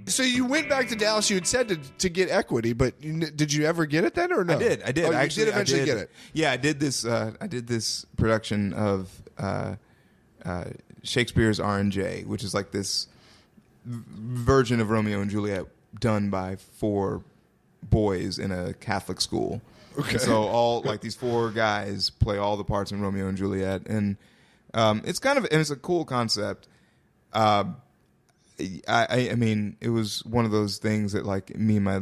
So you went back to Dallas. You had said to get equity, but did you ever get it then, or no? I did. Oh, you did eventually get it. Yeah, I did this. I did this production of Shakespeare's R&J, which is like this version of Romeo and Juliet done by 4 boys in a Catholic school. Okay. And so all like these 4 guys play all the parts in Romeo and Juliet, and it's a cool concept. I mean, it was one of those things that like me in my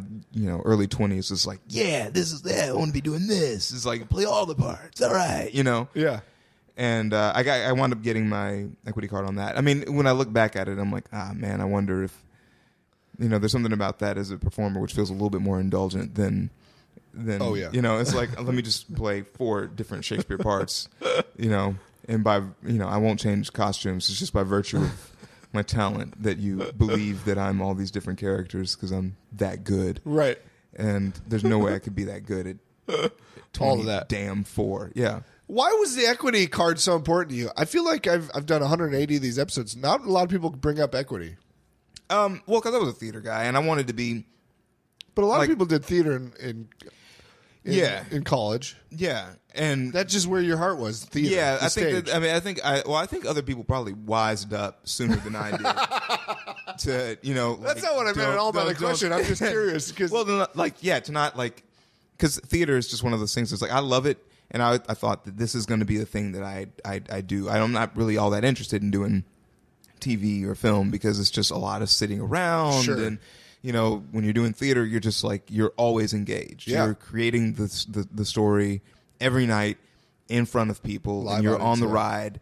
early 20s was like, yeah, this is that. I want to be doing this. It's like play all the parts. All right, Yeah. And I wound up getting my equity card on that. I mean, when I look back at it, I'm like, man, I wonder if there's something about that as a performer which feels a little bit more indulgent than oh yeah. It's like let me just play 4 different Shakespeare parts, and by I won't change costumes. It's just by virtue of my talent that you believe that I'm all these different characters because I'm that good. Right. And there's no way I could be that good at all of that. Damn 4. Yeah. Why was the equity card so important to you? I feel like I've done 180 of these episodes. Not a lot of people bring up equity. Well, because I was a theater guy and I wanted to be. But a lot of people did theater in college. Yeah, and that's just where your heart was. Theater. Yeah, I think. I think other people probably wised up sooner than I did. That's not what I meant at all by the question. I'm just curious because because theater is just one of those things. It's like I love it, and I thought that this is going to be the thing that I do. I'm not really all that interested in doing TV or film because it's just a lot of sitting around and. When you're doing theater, you're just like you're always engaged. Yeah. You're creating the story every night in front of people, and you're on the ride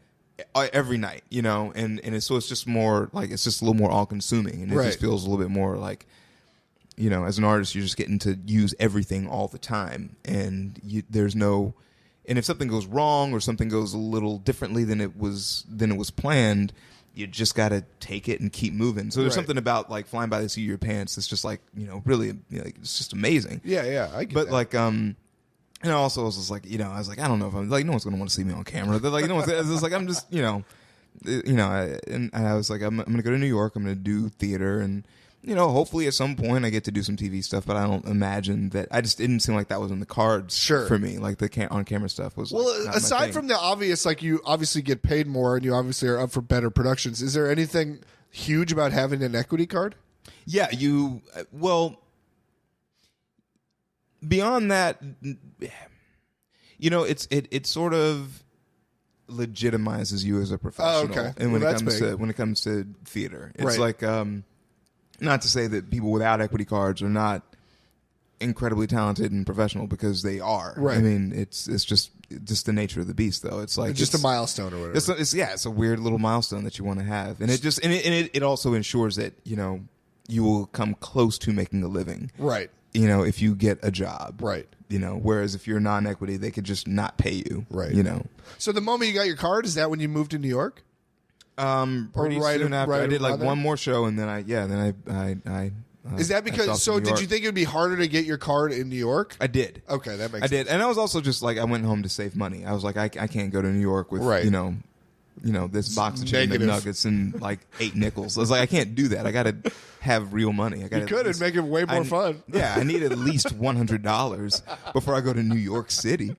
every night. And it's just more like it's just a little more all consuming, and it just feels a little bit more like as an artist, you're just getting to use everything all the time, and there's no. And if something goes wrong or something goes a little differently than it was planned. You just got to take it and keep moving. So there's something about like flying by the seat of your pants that's just like, really, it's just amazing. Yeah, I get but that. like, and also I was just like, I was like, I don't know if I'm like, no one's going to want to see me on camera. They're like, it's like, I'm just, and I was like, I'm going to go to New York. I'm going to do theater and, hopefully at some point I get to do some TV stuff, but I don't imagine that. I just didn't seem like that was in the cards for me. Like the on-camera stuff was. Well, like, aside from the obvious, like you obviously get paid more and you obviously are up for better productions. Is there anything huge about having an equity card? Yeah, beyond that, it sort of legitimizes you as a professional. Oh, okay. And when it comes to theater, it's like. Not to say that people without equity cards are not incredibly talented and professional because they are. Right. I mean, it's just the nature of the beast, though. It's like just a milestone or whatever. It's a weird little milestone that you want to have, and it also ensures that you will come close to making a living. Right. If you get a job. Right. Whereas if you're non-equity, they could just not pay you. Right. So the moment you got your card, is that when you moved to New York? Pretty soon after I did like one more show, and then I is that because? So did you think it would be harder to get your card in New York? I did. Okay, that makes sense. I did, and I was also just like I went home to save money. I was like I can't go to New York with this box of chicken McNuggets and like 8 nickels. I was like I can't do that. I got to have real money. You could and make it way more fun. Yeah, I need at least $100 before I go to New York City.